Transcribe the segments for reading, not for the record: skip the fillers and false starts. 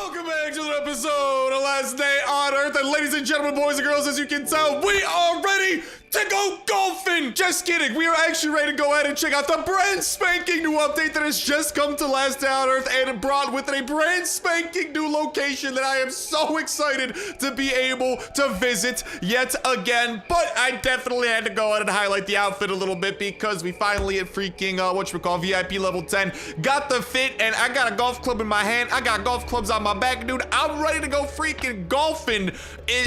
Welcome back to another episode of Last Day on Earth. And ladies and gentlemen, boys and girls, as you can tell, we are ready to go golfing. Just kidding. We are actually ready to go ahead and check out the brand spanking new update that has just come to Last Day on Earth and brought with it a brand spanking new location that I am so excited to be able to visit yet again. But I definitely had to go ahead and highlight the outfit a little bit because we finally hit freaking, VIP level 10. Got the fit, and I got a golf club in my hand. I got golf clubs on my back, dude. I'm ready to go freaking golfing.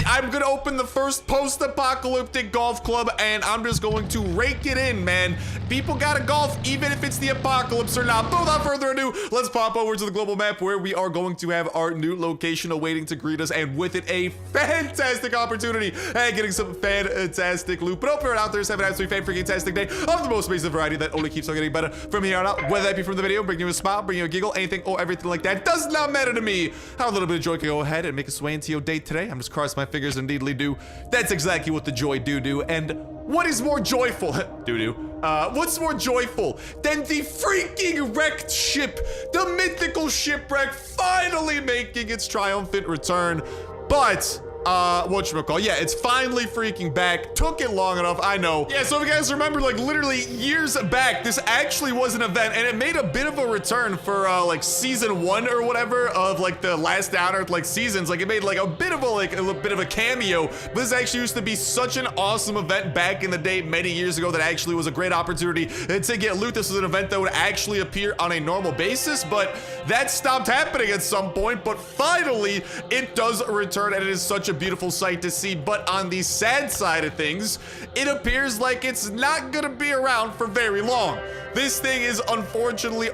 I'm gonna open the first post-apocalyptic golf club, and I'm just going to rake it in, man. People gotta golf, even if it's the apocalypse or not. But without further ado, let's pop over to the global map where we are going to have our new location awaiting to greet us, and with it, a fantastic opportunity and getting some fantastic loot. But hope you're out there, have an absolutely fan-freaking-tastic day of the most amazing variety that only keeps on getting better from here on out. Whether that be from the video, bring you a smile, bring you a giggle, anything or everything like that does not matter to me. How a little bit of joy can go ahead and make its way into your day today. I'm just crossing my fingers and indeedly do. That's exactly what the joy do. And what is more joyful? What's more joyful than the freaking wrecked ship, the mythical Shipwreck, finally making its triumphant return? But whatchamacall, yeah, it's finally freaking back. Took it long enough, I know. Yeah, so if you guys remember, like, literally years back, this actually was an event, and it made a bit of a return for, like, season 1 or whatever of, like, the last Down Earth, like, seasons. Like, it made, like, a bit of a cameo. But this actually used to be such an awesome event back in the day, many years ago, that actually was a great opportunity to get loot. This was an event that would actually appear on a normal basis, but that stopped happening at some point. But finally, it does return, and it is such a beautiful sight to see. But on the sad side of things, it appears like it's not gonna be around for very long. This thing is unfortunately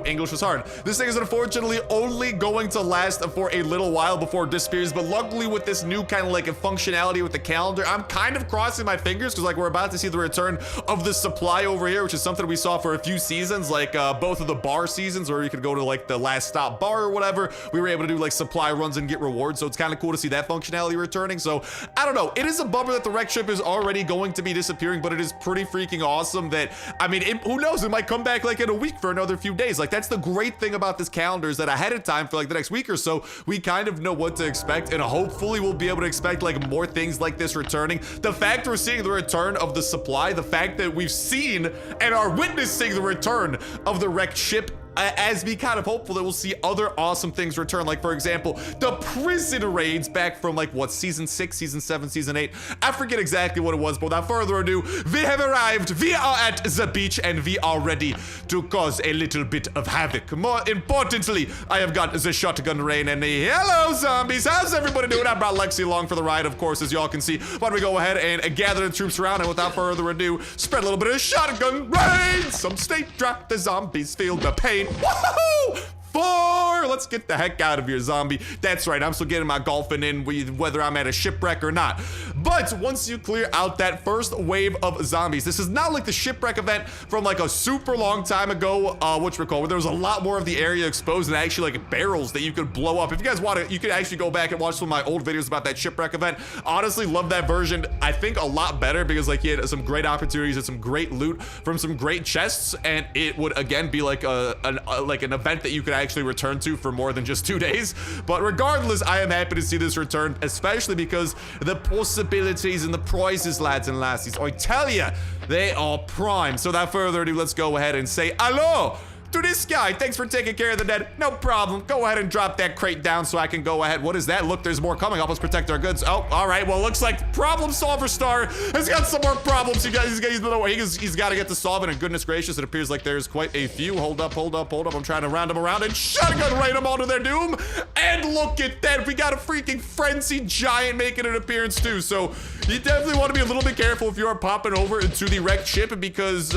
English was hard. This thing is unfortunately only going to last for a little while before it disappears. But luckily, with this new kind of like a functionality with the calendar, I'm kind of crossing my fingers because like we're about to see the return of the supply over here, which is something we saw for a few seasons, like both of the bar seasons, or you could go to like the last stop bar or whatever. We were able to do like supply runs and get rewards, so it's kind of cool to see that functionality returning. So I don't know, it is a bummer that the wreck ship is already going to be disappearing, but it is pretty freaking awesome that, I mean, who knows, it might come back like in a week for another few days. Like, that's the great thing about this calendar, is that ahead of time for like the next week or so, we kind of know what to expect, and hopefully we'll be able to expect like more things like this returning. The fact we're seeing the return of the supply, the fact that we've seen and are witnessing the return of the wrecked ship, as me kind of hopeful that we'll see other awesome things return. Like, for example, the prison raids back from like what, season 6, season 7, season 8. I forget exactly what it was, but without further ado, we have arrived. We are at the beach and we are ready to cause a little bit of havoc. More importantly, I have got the shotgun rain and the hello zombies. How's everybody doing? I brought Lexi along for the ride, of course, as y'all can see. Why don't we go ahead and gather the troops around, and without further ado, spread a little bit of shotgun rain. Some state drop, the zombies feel the pain. Woohoo! 4! Let's get the heck out of here, zombie. That's right, I'm still getting my golfing in, whether I'm at a shipwreck or not. But once you clear out that first wave of zombies, this is not like the shipwreck event from like a super long time ago, where there was a lot more of the area exposed and actually like barrels that you could blow up. If you guys want to, you could actually go back and watch some of my old videos about that shipwreck event. Honestly, love that version. I think a lot better because like he had some great opportunities and some great loot from some great chests, and it would again be like an event that you could actually return to for more than just 2 days. But regardless, I am happy to see this return, especially because the possibilities and the prizes, lads and lassies, I tell you, they are prime. So without further ado, let's go ahead and say hello to this guy. Thanks for taking care of the dead. No problem. Go ahead and drop that crate down so I can go ahead. What is that? Look, there's more coming. Help us protect our goods. Oh, all right. Well, looks like problem solver star has got some more problems. He's got to get to solving, and goodness gracious, it appears like there's quite a few. Hold up. I'm trying to round them around and shotgun rain them all to their doom. And look at that. We got a freaking frenzied giant making an appearance too. So you definitely want to be a little bit careful if you are popping over into the wrecked ship, because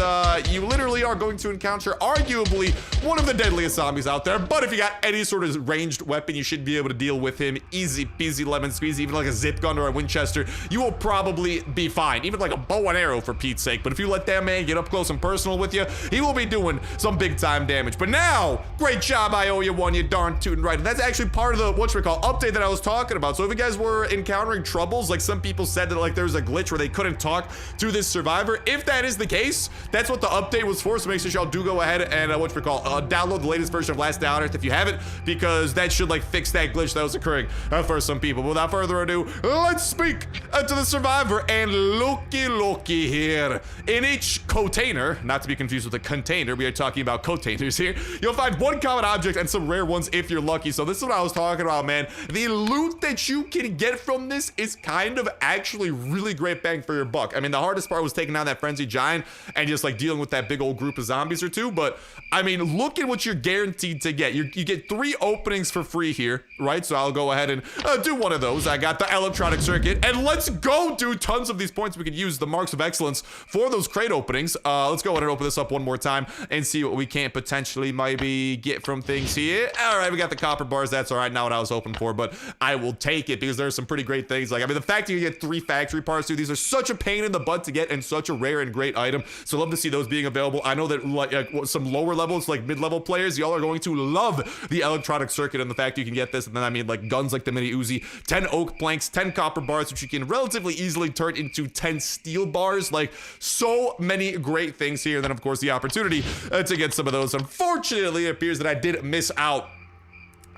you literally are going to encounter arguably one of the deadliest zombies out there. But if you got any sort of ranged weapon, you should be able to deal with him easy peasy lemon squeezy. Even like a zip gun or a Winchester, you will probably be fine. Even like a bow and arrow, for Pete's sake. But if you let that man get up close and personal with you, he will be doing some big time damage. But now, great job, I owe you one, you darn tootin' right. And that's actually part of the update that I was talking about. So if you guys were encountering troubles, like some people said that like there was a glitch where they couldn't talk to this survivor. If that is the case, that's what the update was for. So make sure y'all do go ahead and download the latest version of Last Day on Earth if you haven't, because that should like fix that glitch that was occurring for some people. But without further ado, let's speak to the survivor. And looky here, in each container, not to be confused with a container, we are talking about containers here, you'll find one common object and some rare ones if you're lucky. So this is what I was talking about, man. The loot that you can get from this is kind of actually really great bang for your buck. I mean, the hardest part was taking down that frenzied giant and just like dealing with that big old group of zombies or two. But I mean, look at what you're guaranteed to get. You get 3 openings for free here, right? So I'll go ahead and do one of those. I got the electronic circuit, and let's go, dude. Tons of these points we could use the marks of excellence for those crate openings. Let's go ahead and open this up one more time and see what we can potentially maybe get from things here. All right, we got the copper bars. That's all right, not what I was hoping for, but I will take it because there's some pretty great things. Like, I mean, the fact that you get 3 factory parts, dude, these are such a pain in the butt to get and such a rare and great item. So love to see those being available. I know that like some lower levels, like mid-level players, y'all are going to love the electronic circuit and the fact you can get this. And then I mean, like guns like the mini Uzi, 10 oak planks, 10 copper bars, which you can relatively easily turn into 10 steel bars. Like, so many great things here. And then of course the opportunity to get some of those. Unfortunately, it appears that I did miss out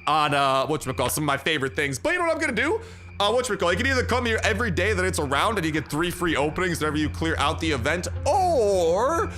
on whatchamacallit, some of my favorite things. But you know what I'm gonna do? Whatchamacallit, you can either come here every day that it's around and you get 3 free openings whenever you clear out the event, or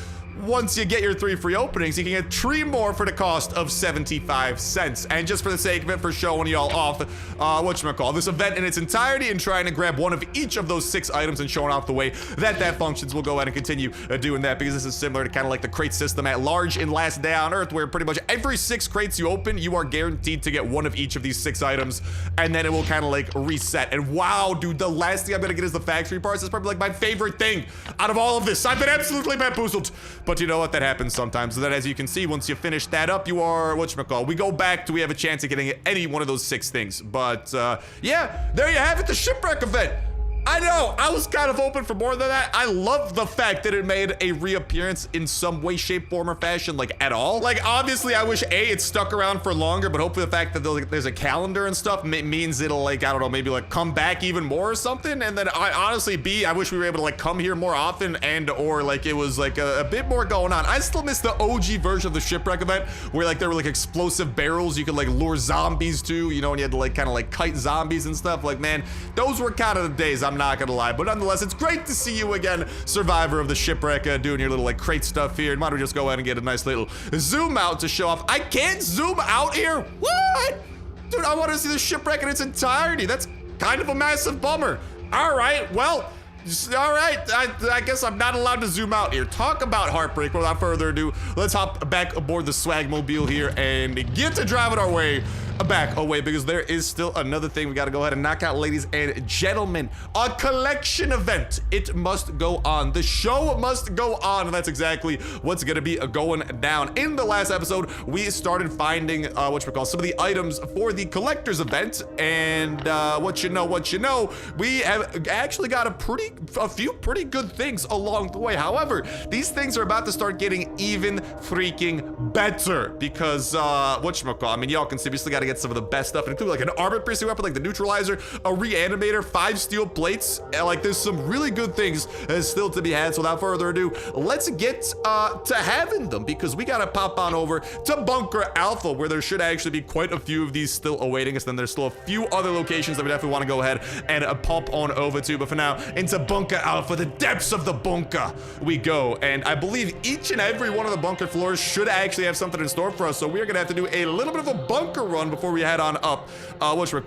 once you get your 3 free openings, you can get 3 more for the cost of 75 cents. And just for the sake of it, for showing y'all off, whatchamacallit, this event in its entirety and trying to grab one of each of those 6 items and showing off the way that that functions, we'll go ahead and continue doing that, because this is similar to kind of like the crate system at large in Last Day on Earth, where pretty much every 6 crates you open, you are guaranteed to get one of each of these 6 items, and then it will kind of like reset. And wow, dude, the last thing I'm gonna get is the factory parts. It's probably like my favorite thing out of all of this. I've been absolutely bamboozled. But you know what, that happens sometimes. So that, as you can see, once you finish that up, you are, whatchamacallit, we go back to, we have a chance of getting any one of those 6 things. But yeah, there you have it, the Shipwreck event. I know, I was kind of hoping for more than that. I love the fact that it made a reappearance in some way, shape, form, or fashion, like at all. Like, obviously, I wish A, it stuck around for longer, but hopefully the fact that there's a calendar and stuff means it'll, like, I don't know, maybe like come back even more or something. And then I honestly, B, I wish we were able to like come here more often, and or like it was like a bit more going on. I still miss the OG version of the Shipwreck event where like there were like explosive barrels you could like lure zombies to, you know, and you had to like kind of like kite zombies and stuff. Like, man, those were kind of the days, I'm not gonna lie. But nonetheless, it's great to see you again, survivor of the Shipwreck, doing your little like crate stuff here. And why don't we just go ahead and get a nice little zoom out to show off. I can't zoom out here. What? Dude, I want to see the Shipwreck in its entirety. That's kind of a massive bummer. All right, well, all right, I guess I'm not allowed to zoom out here. Talk about heartbreak. Without further ado, let's hop back aboard the Swagmobile here and get to driving our way back away, because there is still another thing we got to go ahead and knock out, ladies and gentlemen. A collection event. It must go on. The show must go on, and that's exactly what's going to be going down. In the last episode, we started finding some of the items for the collector's event, and what you know, we have actually got a few pretty good things along the way. However, these things are about to start getting even freaking better, because I mean, y'all can see we still got to get some of the best stuff, including like an armor-piercing weapon, like the neutralizer, a reanimator, 5 steel plates, and like there's some really good things still to be had. So without further ado, let's get to having them, because we gotta pop on over to Bunker Alpha, where there should actually be quite a few of these still awaiting us. Then there's still a few other locations that we definitely want to go ahead and pop on over to. But for now, into Bunker Alpha, the depths of the bunker we go. And I believe each and every one of the bunker floors should actually have something in store for us. So we're gonna have to do a little bit of a bunker run before we head on up, towards the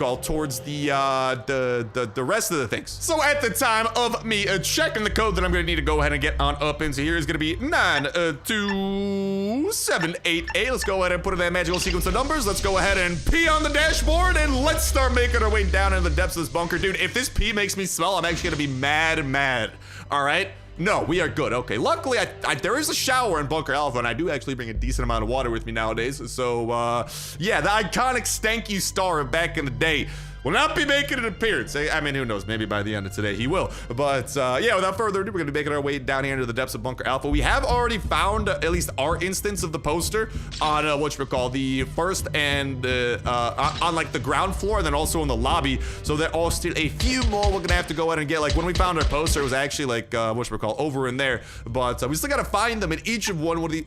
rest of the things. So at the time of me checking the code that I'm gonna need to go ahead and get on up into here is gonna be 92788. Let's go ahead and put in that magical sequence of numbers. Let's go ahead and pee on the dashboard, and let's start making our way down into the depths of this bunker. Dude, if this pee makes me smell, I'm actually gonna be mad. All right? No, we are good. Okay, luckily, there is a shower in Bunker Alpha, and I do actually bring a decent amount of water with me nowadays. So, yeah, the iconic stanky star of back in the day will not be making an appearance. I mean, who knows? Maybe by the end of today he will. But yeah, without further ado, we're gonna be making our way down here into the depths of Bunker Alpha. We have already found at least our instance of the poster on whatchamacallit, the first and on like the ground floor, and then also in the lobby. So there are still a few more we're gonna have to go ahead and get. Like when we found our poster, it was actually like whatchamacallit, over in there. But we still gotta find them in each and one of the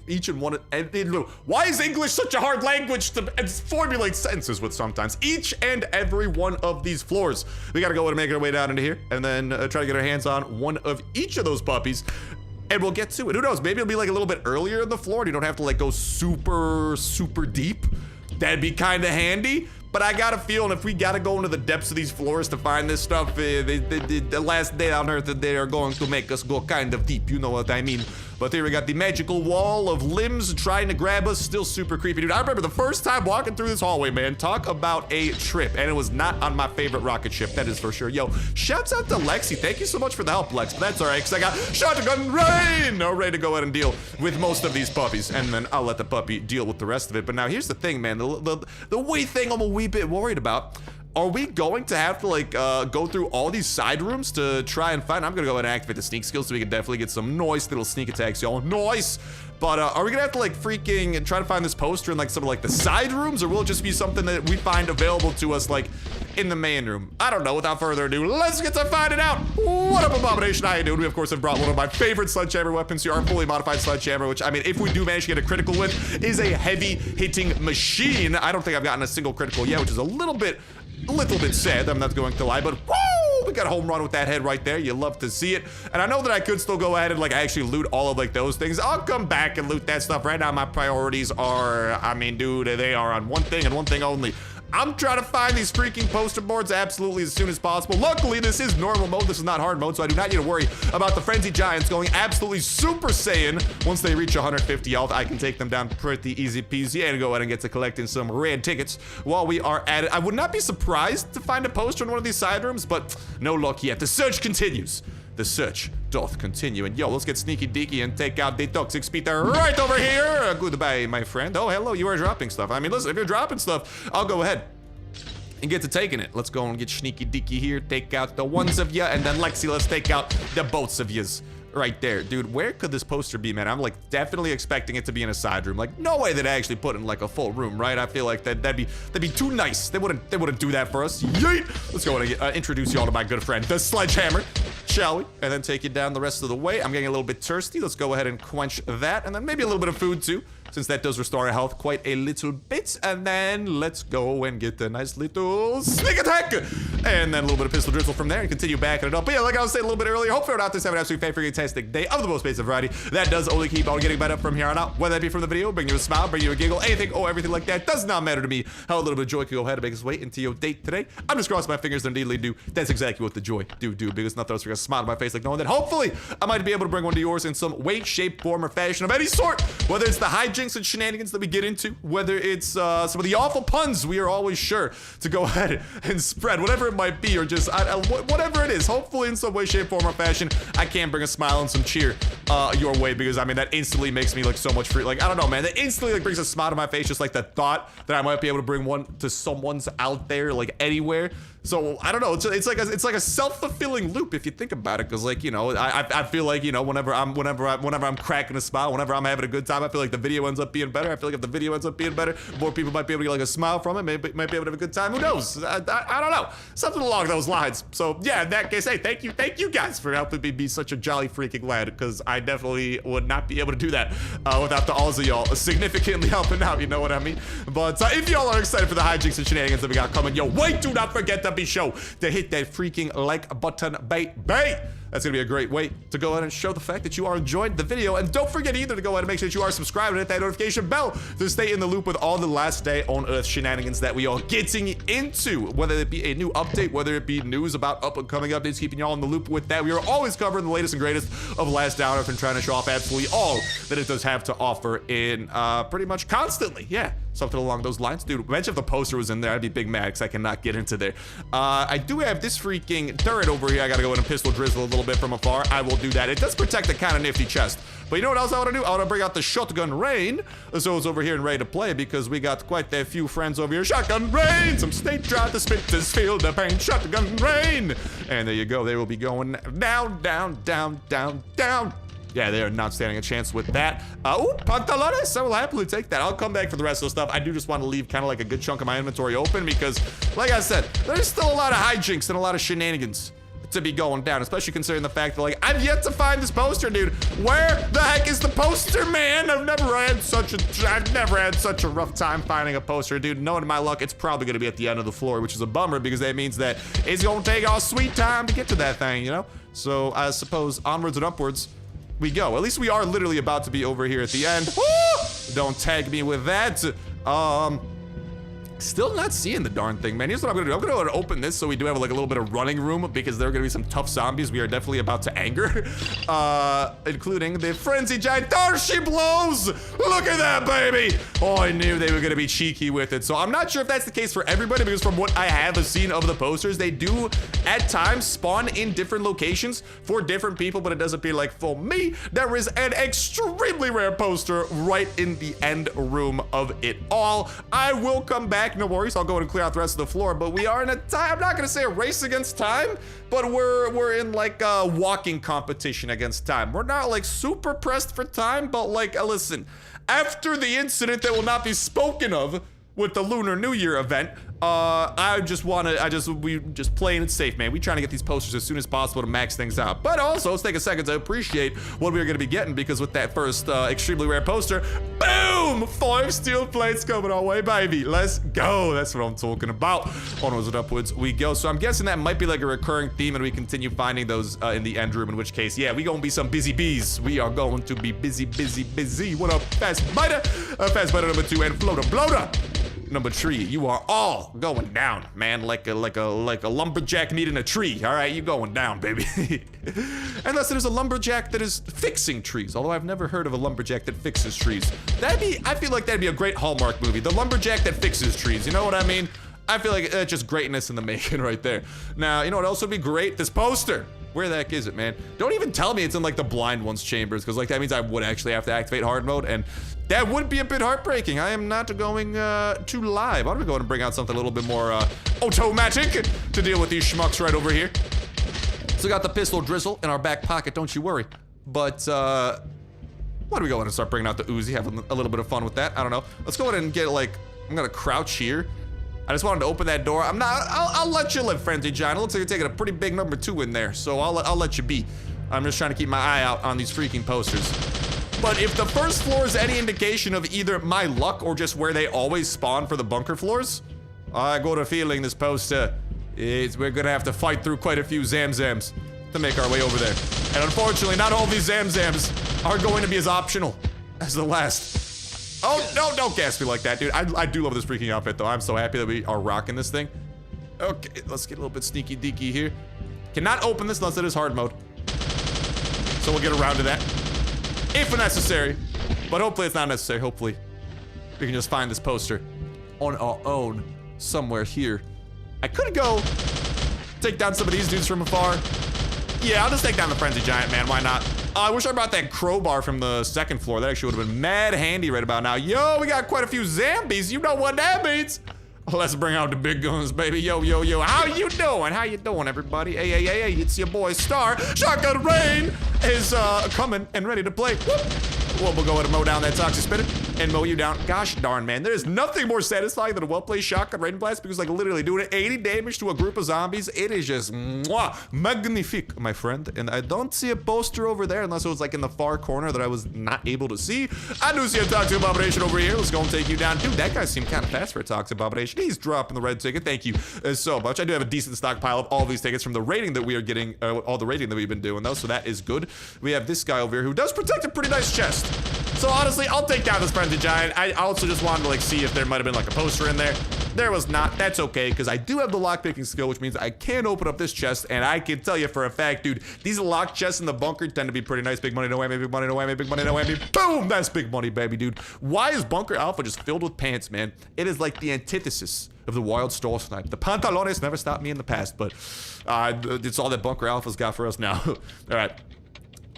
why is English such a hard language to formulate sentences with sometimes? Each and every one of these floors. We gotta go ahead and make our way down into here, and then try to get our hands on one of each of those puppies, and we'll get to it. Who knows? Maybe it'll be like a little bit earlier in the floor, and you don't have to like go super deep. That'd be kind of handy. But I got a feeling if we gotta go into the depths of these floors to find this stuff, the last day on Earth, they are going to make us go kind of deep. You know what I mean? But here we got the magical wall of limbs trying to grab us. Still super creepy, dude. I remember the first time walking through this hallway, man. Talk about a trip. And it was not on my favorite rocket ship, that is for sure. Yo, shouts out to Lexi. Thank you so much for the help, Lex. But that's all right, because I got shotgun rain. No, ready to go ahead and deal with most of these puppies. And then I'll let the puppy deal with the rest of it. But now here's the thing, man. The wee thing I'm a wee bit worried about. Are we going to have to like go through all these side rooms to try and find? I'm gonna go ahead and activate the sneak skill so we can definitely get some nice little sneak attacks, y'all. Nice. But are we gonna have to like freaking try to find this poster in like some of like the side rooms, or will it just be something that we find available to us like in the main room? I don't know. Without further ado, let's get to finding out. What up, Abomination? How you doing? We of course have brought one of my favorite sledgehammer weapons here, our fully modified sledgehammer, which I mean, if we do manage to get a critical with, is a heavy hitting machine. I don't think I've gotten a single critical yet, which is a little bit sad. I'm not going to lie, but woo, we got a home run with that head right there. You love to see it. And I know that I could still go ahead and like actually loot all of like those things. I'll come back and loot that stuff. Right now my priorities are, I mean, dude, they are on one thing and one thing only. I'm trying to find these freaking poster boards absolutely as soon as possible. Luckily, this is normal mode. This is not hard mode, so I do not need to worry about the Frenzy Giants going absolutely Super Saiyan. Once they reach 150 health, I can take them down pretty easy peasy and go ahead and get to collecting some red tickets while we are at it. I would not be surprised to find a poster in one of these side rooms, but no luck yet. The search continues. The search doth continue. And yo, let's get sneaky deaky and take out the toxic speeder right over here. Goodbye, my friend. Oh, hello, you are dropping stuff. I mean, listen, if you're dropping stuff, I'll go ahead and get to taking it. Let's go and get sneaky deaky here. Take out the ones of ya, and then Lexi, let's take out the boats of yas. Right there, dude. Where could this poster be, man? I'm like definitely expecting it to be in a side room. Like no way they'd actually put it in like a full room, right? I feel like that'd be too nice. They wouldn't do that for us. Yeet! Let's go and introduce y'all to my good friend, the sledgehammer, shall we? And then take you down the rest of the way. I'm getting a little bit thirsty. Let's go ahead and quench that, and then maybe a little bit of food too, since that does restore our health quite a little bit. And then let's go and get the nice little sneak attack, and then a little bit of pistol drizzle from there, and continue backing it up. But yeah, like I was saying a little bit earlier, hopefully we're out this having an absolutely fantastic day of the most basic variety. That does only keep on getting better from here on out. Whether that be from the video, bring you a smile, bring you a giggle, anything or everything like that, does not matter to me. How a little bit of joy can go ahead and make its way into your date today. I'm just crossing my fingers and indeedly do. That's exactly what the joy do, because nothing else. We're gonna smile on my face like knowing that hopefully I might be able to bring one to yours in some way, shape, form, or fashion of any sort. Whether it's the hijinks and shenanigans that we get into, whether it's some of the awful puns we are always sure to go ahead and spread, whatever it might be, or just whatever it is. Hopefully in some way, shape, form, or fashion, I can bring a smile and some cheer your way, because I mean that instantly makes me look so much free. Like I don't know, man, that instantly like brings a smile to my face, just like the thought that I might be able to bring one to someone's out there, like anywhere. So I don't know, it's like a self-fulfilling loop if you think about it, because like, you know, I feel like, you know, whenever I'm cracking a smile, whenever I'm having a good time, I feel like the video ends up being better. I feel like if the video ends up being better, more people might be able to get like a smile from it, might be able to have a good time. Who knows? I don't know, something along those lines. So yeah, in that case, hey, thank you guys for helping me be such a jolly freaking lad, because I definitely would not be able to do that without the alls of y'all significantly helping out, you know what I mean? But if y'all are excited for the hijinks and shenanigans that we got coming, yo, wait, do not forget to be sure to hit that freaking like button, baby. That's gonna be a great way to go ahead and show the fact that you are enjoying the video. And don't forget either to go ahead and make sure that you are subscribed and hit that notification bell to stay in the loop with all the last day on Earth shenanigans that we are getting into. Whether it be a new update, whether it be news about up and coming updates, keeping y'all in the loop with that. We are always covering the latest and greatest of last day on Earth and trying to show off absolutely all that it does have to offer in pretty much constantly. Yeah. Something along those lines. Dude, imagine if the poster was in there. I'd be big mad because I cannot get into there. I do have this freaking turret over here. I gotta go in and pistol drizzle a little bit from afar. I will do that. It does protect a kind of nifty chest. But you know what else I want to do? I want to bring out the shotgun rain. So it's over here and ready to play because we got quite a few friends over here. Shotgun rain! Some snake dry, the spitters feel the pain. Shotgun rain! And there you go. They will be going down, down, down, down, down. Yeah, they are not standing a chance with that. Oh, pantalones. I will happily take that. I'll come back for the rest of the stuff. I do just want to leave kind of like a good chunk of my inventory open because, like I said, there's still a lot of hijinks and a lot of shenanigans to be going down, especially considering the fact that, like, I've yet to find this poster, dude. Where the heck is the poster, man? I've never had such a rough time finding a poster, dude. Knowing my luck, it's probably gonna be at the end of the floor, which is a bummer because that means that it's gonna take our sweet time to get to that thing, you know? So I suppose onwards and upwards we go. At least we are literally about to be over here at the end. Woo! Don't tag me with that. Still not seeing the darn thing, man. Here's what I'm gonna do. I'm gonna go and open this so we do have like a little bit of running room because there are gonna be some tough zombies we are definitely about to anger. Including the frenzy giant. There she blows! Look at that, baby! Oh, I knew they were gonna be cheeky with it. So I'm not sure if that's the case for everybody because from what I have seen of the posters, they do at times spawn in different locations for different people, but it does appear like for me, there is an extremely rare poster right in the end room of it all. I will come back. No worries, I'll go and clear out the rest of the floor, but we are in a time, I'm not gonna say a race against time, but we're in like a walking competition against time. We're not like super pressed for time, but like, listen, after the incident that will not be spoken of with the Lunar New Year event, we just playing it safe, man. We trying to get these posters as soon as possible to max things out. But also, let's take a second to appreciate what we are gonna be getting because with that first extremely rare poster, boom! 5 steel plates coming our way, baby. Let's go. That's what I'm talking about. Onwards and upwards we go. So I'm guessing that might be like a recurring theme and we continue finding those in the end room, in which case, yeah, we gonna be some busy bees. We are going to be busy, busy, busy. What up, Fast Biter? Fast Biter number 2 and Floater Bloater number 3, you are all going down, man, like a lumberjack needing a tree. All right, you going down, baby. Unless there's a lumberjack that is fixing trees, although I've never heard of a lumberjack that fixes trees. I feel like that'd be a great Hallmark movie, the lumberjack that fixes trees. You know what I mean? I feel like just greatness in the making right there. Now, you know what else would be great? This poster. Where the heck is it, man? Don't even tell me it's in like the blind one's chambers, because like that means I would actually have to activate hard mode, and that would be a bit heartbreaking. I am not going to lie. Why don't we go and bring out something a little bit more automatic to deal with these schmucks right over here? So we got the pistol drizzle in our back pocket, don't you worry. But why don't we go ahead and start bringing out the Uzi, have a little bit of fun with that. I don't know. Let's go ahead and get like, I'm gonna crouch here. I just wanted to open that door. I'll let you live, Frenzy Giant. It looks like you're taking a pretty big number 2 in there, so I'll let you be. I'm just trying to keep my eye out on these freaking posters. But if the first floor is any indication of either my luck or just where they always spawn for the bunker floors, I got a feeling this poster we're gonna have to fight through quite a few Zamzams to make our way over there. And unfortunately, not all these Zamzams are going to be as optional as the last. Oh, no, don't gas me like that, dude. I do love this freaking outfit, though. I'm so happy that we are rocking this thing. Okay, let's get a little bit sneaky deaky here. Cannot open this unless it is hard mode. So we'll get around to that if necessary. But hopefully it's not necessary. Hopefully we can just find this poster on our own somewhere here. I could go take down some of these dudes from afar. Yeah, I'll just take down the Frenzy Giant, man. Why not? I wish I brought that crowbar from the 2nd floor. That actually would have been mad handy right about now. Yo, we got quite a few zombies. You know what that means. Let's bring out the big guns, baby. Yo, yo, yo. How you doing? How you doing, everybody? Hey, hey, hey, hey. It's your boy Star. Shotgun Rain is coming and ready to play. Whoop. Well, we'll go ahead and mow down that toxic spitter and mow you down. Gosh darn, man. There's nothing more satisfying than a well-placed shotgun rain blast because, like, literally doing 80 damage to a group of zombies, it is just magnifique, my friend. And I don't see a poster over there unless it was, like, in the far corner that I was not able to see. I do see a toxic abomination over here. Let's go and take you down. Dude, that guy seemed kind of fast for a toxic abomination. He's dropping the red ticket. Thank you so much. I do have a decent stockpile of all these tickets from the rating that we are getting, all the rating that we've been doing, though, so that is good. We have this guy over here who does protect a pretty nice chest. So honestly, I'll take down this Frenzy Giant. I also just wanted to like see if there might have been like a poster in there. There was not. That's okay, because I do have the lockpicking skill, which means I can open up this chest, and I can tell you for a fact, dude, these locked chests in the bunker tend to be pretty nice. Big money, no whammy, big money, no whammy, big money, no whammy. Boom! That's big money, baby, dude. Why is Bunker Alpha just filled with pants, man? It is like the antithesis of the wild Starsnipe. The pantalones never stopped me in the past, but it's all that Bunker Alpha's got for us now. All right.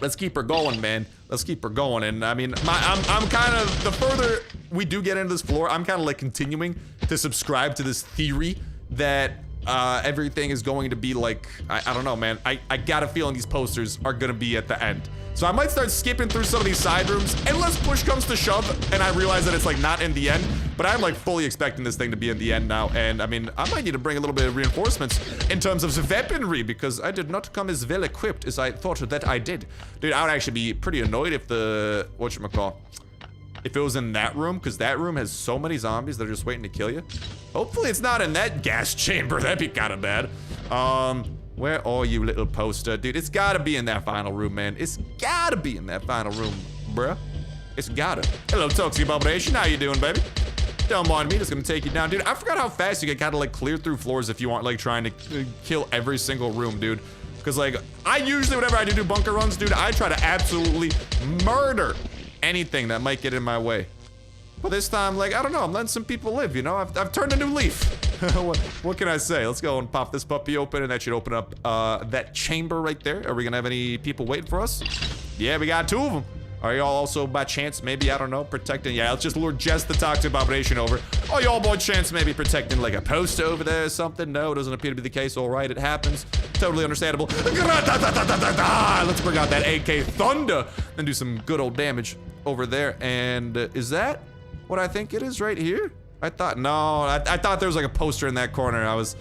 Let's keep her going, man. Let's keep her going. And I mean, I'm kind of, the further we do get into this floor, I'm kind of like continuing to subscribe to this theory that everything is going to be like, I don't know, man. I got a feeling these posters are gonna be at the end. So I might start skipping through some of these side rooms unless push comes to shove and I realize that it's like not in the end. But I'm like fully expecting this thing to be in the end now. And I mean, I might need to bring a little bit of reinforcements in terms of weaponry because I did not come as well equipped as I thought that I did. Dude, I would actually be pretty annoyed if the, whatchamacall, if it was in that room, because that room has so many zombies that are just waiting to kill you. Hopefully it's not in that gas chamber. That'd be kind of bad. Where are you, little poster? Dude, it's gotta be in that final room, man. It's gotta be in that final room, bruh. It's gotta. Hello, Toxic Abomination. How you doing, baby? Don't mind me, just gonna take you down. Dude, I forgot how fast you can kind of like clear through floors if you aren't like trying to kill every single room, dude. Because like, I usually, whenever I do bunker runs, dude, I try to absolutely murder anything that might get in my way. But this time, like, I don't know, I'm letting some people live, you know? I've turned a new leaf. what can I say? Let's go and pop this puppy open, and that should open up that chamber right there. Are we gonna have any people waiting for us? Yeah, we got 2 of them. Are y'all also, by chance, maybe, I don't know, protecting? Yeah, let's just lure Jess the Toxic Abomination over. Are y'all, by chance, maybe protecting, like, a post over there or something? No, it doesn't appear to be the case. All right, it happens. Totally understandable. Let's bring out that AK Thunder and do some good old damage over there. And is that what I think it is right here? I thought, no, I thought there was, like, a poster in that corner. I was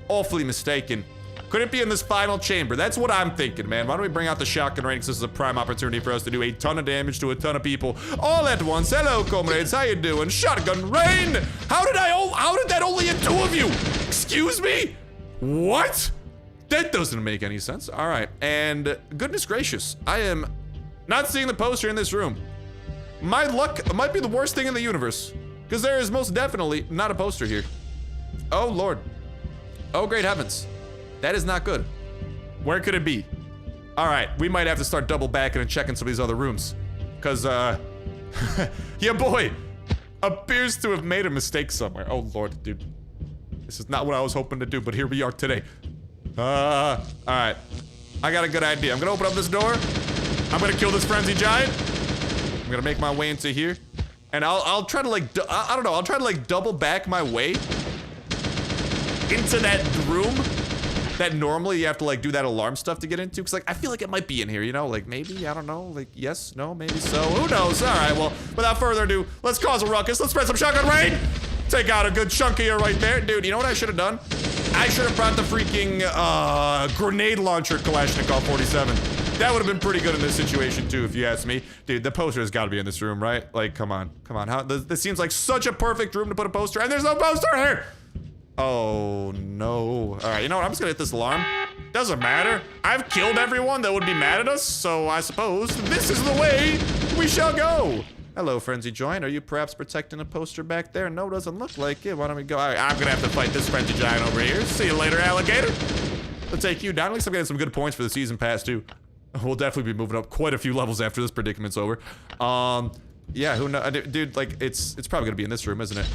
awfully mistaken. Could it be in this final chamber? That's what I'm thinking, man. Why don't we bring out the shotgun range? This is a prime opportunity for us to do a ton of damage to a ton of people all at once. Hello, comrades. How you doing? Shotgun rain. How did that only hit 2 of you? Excuse me? What? That doesn't make any sense. All right. And goodness gracious, I am not seeing the poster in this room. My luck might be the worst thing in the universe because there is most definitely not a poster here. Oh, Lord. Oh, great heavens. That is not good. Where could it be? All right, we might have to start double backing and checking some of these other rooms. Cause, your boy appears to have made a mistake somewhere. Oh Lord, dude. This is not what I was hoping to do, but here we are today. All right. I got a good idea. I'm gonna open up this door. I'm gonna kill this frenzy giant. I'm gonna make my way into here. And I'll try to like, I don't know, I'll try to like double back my way into that room that normally you have to like do that alarm stuff to get into, because like I feel like it might be in here, you know, like maybe, I don't know, like yes, no, maybe so, who knows? All right, well, without further ado, let's cause a ruckus. Let's spread some shotgun rain. Take out a good chunk of you right there. Dude, you know what I should have done? I should have brought the freaking grenade launcher Kalashnikov 47. That would have been pretty good in this situation too, if you ask me. Dude, the poster has got to be in this room, right? Like, come on, come on. How, this seems like such a perfect room to put a poster, and there's no poster here. Oh, no. All right, you know what? I'm just gonna hit this alarm. Doesn't matter. I've killed everyone that would be mad at us, so I suppose this is the way we shall go. Hello, Frenzy Giant. Are you perhaps protecting a poster back there? No, doesn't look like it. Why don't we go? All right, I'm gonna have to fight this Frenzy Giant over here. See you later, alligator. Let's take you down. At least I'm getting some good points for the season pass, too. We'll definitely be moving up quite a few levels after this predicament's over. Yeah, who knows? Dude, like, it's probably gonna be in this room, isn't it?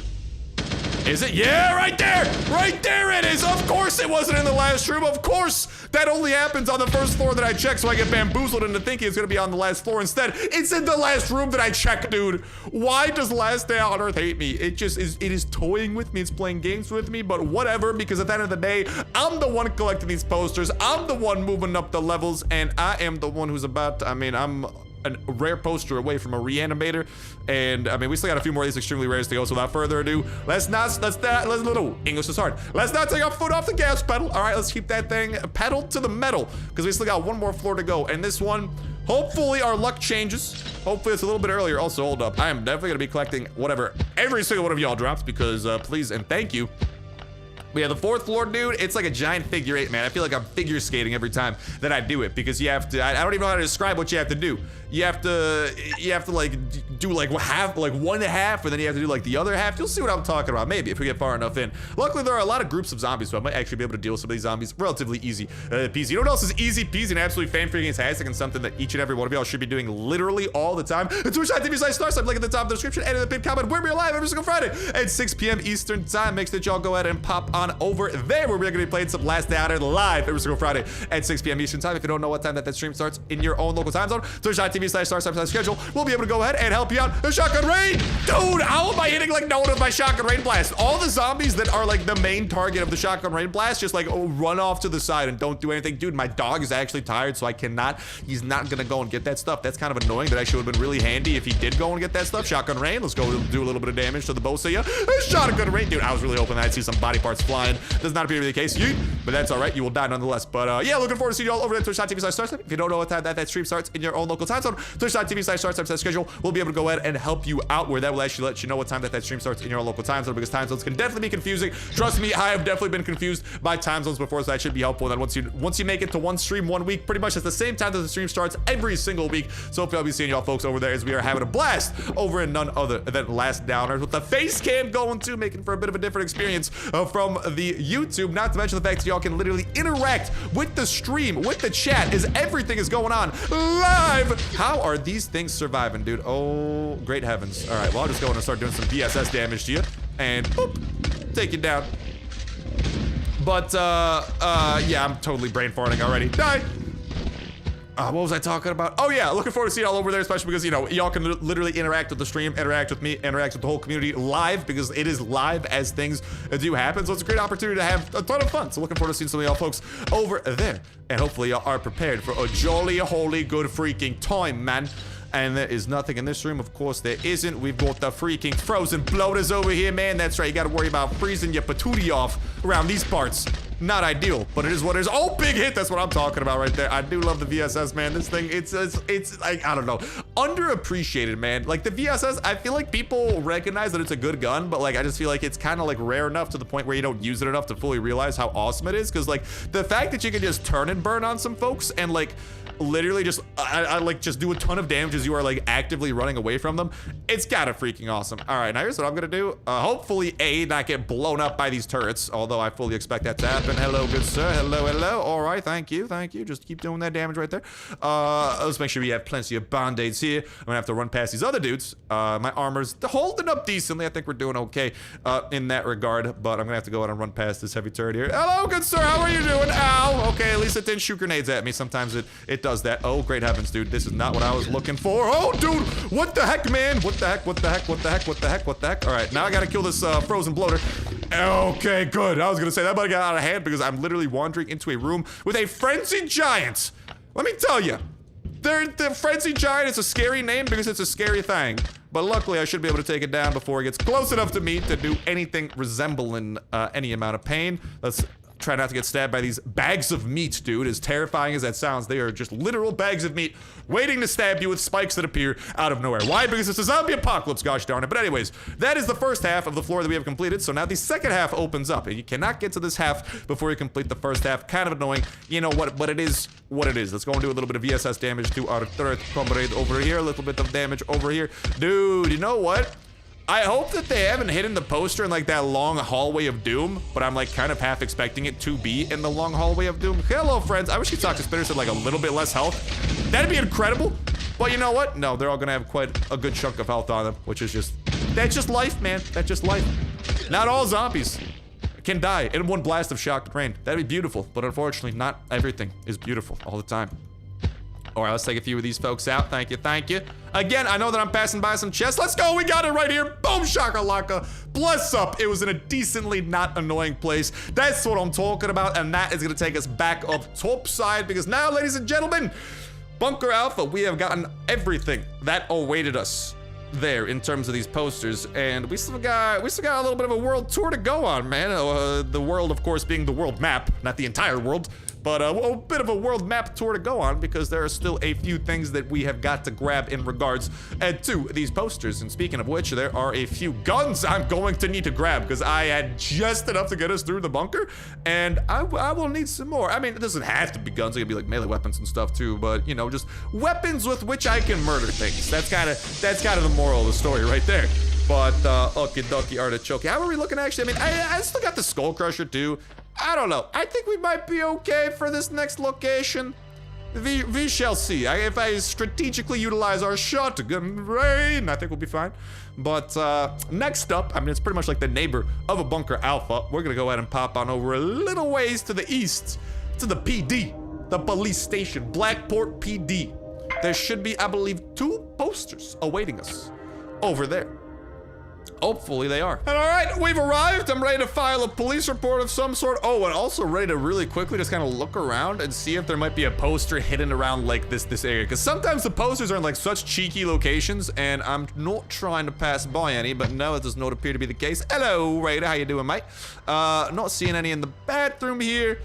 Is it? Yeah, right there! Right there it is! Of course it wasn't in the last room. Of course that only happens on the first floor that I check, so I get bamboozled into thinking it's gonna be on the last floor instead. It's in the last room that I checked, dude. Why does Last Day on Earth hate me? It just is, it is toying with me, it's playing games with me, but whatever, because at the end of the day, I'm the one collecting these posters, I'm the one moving up the levels, and I am the one who's about to, I mean, I'm a rare poster away from a reanimator, and I mean we still got a few more of these extremely rares to go, so without further ado, let's English is hard. Let's not take our foot off the gas pedal. All right, let's keep that thing pedaled to the metal, because we still got one more floor to go, and this one, hopefully our luck changes. Hopefully it's a little bit earlier. Also, hold up, I am definitely gonna be collecting whatever every single one of y'all drops, because please and thank you. But yeah, the 4th floor, dude, it's like a giant figure 8, man. I feel like I'm figure skating every time that I do it because you have to, I don't even know how to describe what you have to do. You have to like do like half, like 1/2, and then you have to do like the other half. You'll see what I'm talking about, maybe, if we get far enough in. Luckily, there are a lot of groups of zombies, so I might actually be able to deal with some of these zombies relatively easy peasy. You know what else is easy peasy and absolutely fan-freaking-tastic and something that each and every one of y'all should be doing literally all the time? Twitch.tv/Starsnipe, link in the top of the description and in the pinned comment. We're live every single Friday at 6 p.m. Eastern time. Make sure that y'all go ahead and pop on over there where we're gonna be playing some Last Day on Earth live every single Friday at 6 p.m. Eastern time. If you don't know what time that stream starts in your own local time zone, Twitch.tv/Starsnipe/schedule. We'll be able to go ahead and help you out. The shotgun rain! Dude, how am I hitting like no one with my shotgun rain blast? All the zombies that are like the main target of the shotgun rain blast just like run off to the side and don't do anything. Dude, my dog is actually tired, so I cannot. He's not gonna go and get that stuff. That's kind of annoying. That actually would have been really handy if he did go and get that stuff. Shotgun rain. Let's go do a little bit of damage to the both of you. Shotgun rain. Dude, I was really hoping that I'd see some body parts flying. Does not appear to be the case. Yeet. But that's all right. You will die nonetheless. But yeah, looking forward to seeing you all over at Twitch.tv/Starsnipe. If you don't know what time that stream starts in your own local time zone, Twitch.tv/Starsnipe/schedule. We'll be able to go ahead and help you out where that will actually let you know what time that stream starts in your own local time zone, because time zones can definitely be confusing. Trust me, I have definitely been confused by time zones before, so that should be helpful. And then once you make it to one stream 1 week, pretty much at the same time that the stream starts every single week. So hopefully I'll be seeing y'all folks over there as we are having a blast over in none other than Last Downers with the face cam going to, making for a bit of a different experience from the YouTube. Not to mention the fact that y'all can literally interact with the stream, with the chat, as everything is going on live. How are these things surviving, dude? Oh, great heavens. All right, well, I'll just go in and start doing some VSS damage to you and boop, take you down. But yeah, I'm totally brain farting already. Die. What was I talking about? Oh yeah, looking forward to seeing y'all over there, especially because, you know, y'all can literally interact with the stream, interact with me, interact with the whole community live, because it is live as things do happen. So it's a great opportunity to have a ton of fun. So looking forward to seeing some of y'all folks over there. And hopefully y'all are prepared for a jolly, holy, good freaking time, man. And there is nothing in this room. Of course there isn't. We've got the freaking frozen bloaters over here, man. That's right, you gotta worry about freezing your patootie off around these parts. Not ideal, but it is what it is. Oh, big hit. That's what I'm talking about right there. I do love the VSS, man. This thing, it's like, I don't know, underappreciated, man. Like the VSS, I feel like people recognize that it's a good gun, but like, I just feel like it's kind of like rare enough to the point where you don't use it enough to fully realize how awesome it is. Cause like the fact that you can just turn and burn on some folks and like literally just, I like just do a ton of damage as you are like actively running away from them. It's kind of freaking awesome. All right, now here's what I'm gonna do. Hopefully not get blown up by these turrets, although I fully expect that to happen. Hello, good sir. Hello, hello. All right, thank you, thank you. Just keep doing that damage right there. Let's make sure we have plenty of band-aids here. I'm gonna have to run past these other dudes. My armor's holding up decently. I think we're doing okay in that regard, but I'm gonna have to go out and run past this heavy turret here. Hello, good sir. How are you doing? Ow. Okay, at least it didn't shoot grenades at me. Sometimes it does that. Oh, great heavens, dude. This is not what I was looking for. Oh, dude. What the heck, man? What the heck? What the heck? What the heck? What the heck? What the heck? All right, now I gotta kill this frozen bloater. Okay, good. I was gonna say that might got out of hand because I'm literally wandering into a room with a frenzied giant. Let me tell you, the frenzied giant is a scary name because it's a scary thing. But luckily, I should be able to take it down before it gets close enough to me to do anything resembling any amount of pain. Let's try not to get stabbed by these bags of meat, dude. As terrifying as that sounds, they are just literal bags of meat waiting to stab you with spikes that appear out of nowhere. Why? Because it's a zombie apocalypse, gosh darn it. But anyways, that is the first half of the floor that we have completed. So now the second half opens up. And you cannot get to this half before you complete the first half. Kind of annoying. You know what? But it is what it is. Let's go and do a little bit of VSS damage to our third comrade over here. A little bit of damage over here. Dude, you know what? I hope that they haven't hidden the poster in like that long hallway of doom, but I'm like kind of half expecting it to be in the long hallway of doom. Hello, friends. I wish you talked to Spitters at like a little bit less health. That'd be incredible. But you know what? No, they're all gonna have quite a good chunk of health on them, which is just, that's just life, man. That's just life. Not all zombies can die in one blast of shocked rain. That'd be beautiful, but unfortunately, not everything is beautiful all the time. All right, let's take a few of these folks out. Thank you, thank you. Again, I know that I'm passing by some chests. Let's go, we got it right here. Boom, shakalaka. Bless up. It was in a decently not annoying place. That's what I'm talking about, and that is gonna take us back up top side, because now, ladies and gentlemen, Bunker Alpha, we have gotten everything that awaited us there in terms of these posters, and we still got a little bit of a world tour to go on, man. The world, of course, being the world map, not the entire world. but a bit of a world map tour to go on because there are still a few things that we have got to grab in regards to these posters. And speaking of which, there are a few guns I'm going to need to grab because I had just enough to get us through the bunker, and I will need some more. I mean, it doesn't have to be guns. It could be like melee weapons and stuff too, but you know, just weapons with which I can murder things. That's kind of the moral of the story right there. But okie dokie artichoke. How are we looking actually? I mean, I still got the skull crusher too. I don't know. I think we might be okay for this next location. We shall see. If I strategically utilize our shotgun rain, I think we'll be fine. But next up, I mean, it's pretty much like the neighbor of a bunker alpha. We're gonna go ahead and pop on over a little ways to the east, to the PD, the police station, Blackport PD. There should be, I believe, 2 posters awaiting us over there. Hopefully they are. And all right, we've arrived. I'm ready to file a police report of some sort. Oh, and also ready to really quickly just kind of look around and see if there might be a poster hidden around like this area. Because sometimes the posters are in like such cheeky locations, and I'm not trying to pass by any, but no, it does not appear to be the case. Hello, Raider, how you doing, mate? Not seeing any in the bathroom here.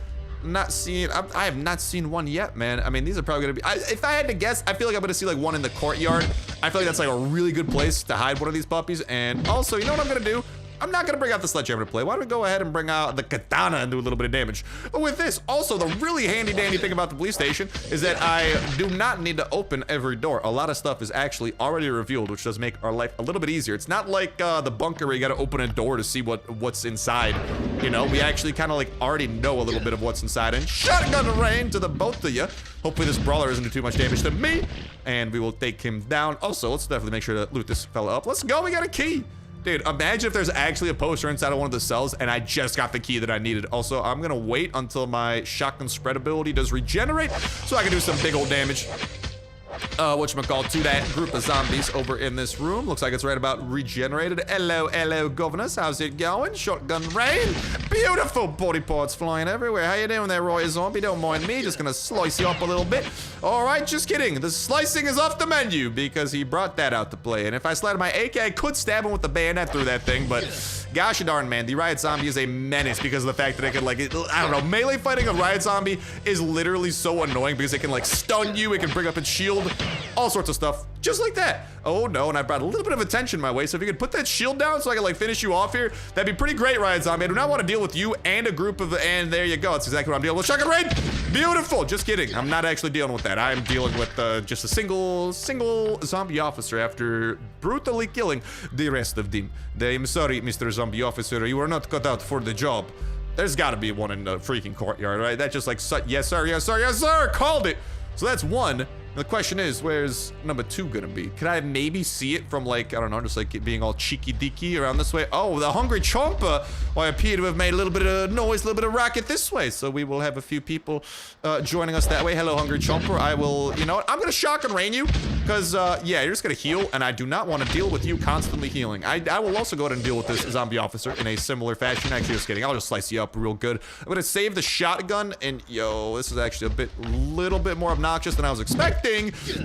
Not seeing, I have not seen one yet, man. I mean, these are probably gonna be, if I had to guess, I feel like I'm gonna see like one in the courtyard. I feel like that's like a really good place to hide one of these puppies. And also, you know what I'm gonna do? I'm not gonna bring out the sledgehammer to play. Why don't we go ahead and bring out the katana and do a little bit of damage with this? Also, the really handy dandy thing about the police station is that I do not need to open every door. A lot of stuff is actually already revealed, which does make our life a little bit easier. It's not like the bunker where you gotta open a door to see what's inside. You know, we actually kind of like already know a little bit of what's inside. And shotgun rain to the both of you. Hopefully this brawler doesn't do too much damage to me, and we will take him down. Also, let's definitely make sure to loot this fella up. Let's go, we got a key. Dude, imagine if there's actually a poster inside of one of the cells and I just got the key that I needed. Also, I'm gonna wait until my shotgun spread ability does regenerate so I can do some big old damage. Whatchamacallit, to that group of zombies over in this room. Looks like it's right about regenerated. Hello, governors. How's it going? Shotgun rain. Beautiful body parts flying everywhere. How you doing there, Roy Zombie? Don't mind me. Just gonna slice you up a little bit. All right, just kidding. The slicing is off the menu because he brought that out to play. And if I slid my AK, I could stab him with the bayonet through that thing, but gosh darn, man, the riot zombie is a menace because of the fact that it can, like, I don't know, melee fighting a riot zombie is literally so annoying because it can, like, stun you, it can bring up its shield, all sorts of stuff, just like that. Oh no, and I brought a little bit of attention my way, so if you could put that shield down so I can, like, finish you off here, that'd be pretty great, riot zombie. I do not want to deal with you and a group of, and there you go, that's exactly what I'm dealing with. Shotgun raid, beautiful, just kidding, I'm not actually dealing with that. I'm dealing with just a single zombie officer after brutally killing the rest of them. I'm sorry, Mr. Zombie Officer, you are not cut out for the job. There's got to be one in the freaking courtyard, right? That just like, yes sir, yes sir, yes sir, called it. So that's one. The question is, where's number 2 gonna be? Can I maybe see it from, like, I don't know, just like it being all cheeky-deeky around this way? Oh, the hungry chomper. Well, I appear to have made a little bit of noise, a little bit of racket this way. So we will have a few people joining us that way. Hello, hungry chomper. I will, you know what? I'm gonna shotgun rain you because, yeah, you're just gonna heal, and I do not want to deal with you constantly healing. I will also go ahead and deal with this zombie officer in a similar fashion. Actually, just kidding. I'll just slice you up real good. I'm gonna save the shotgun, and yo, this is actually a little bit more obnoxious than I was expecting.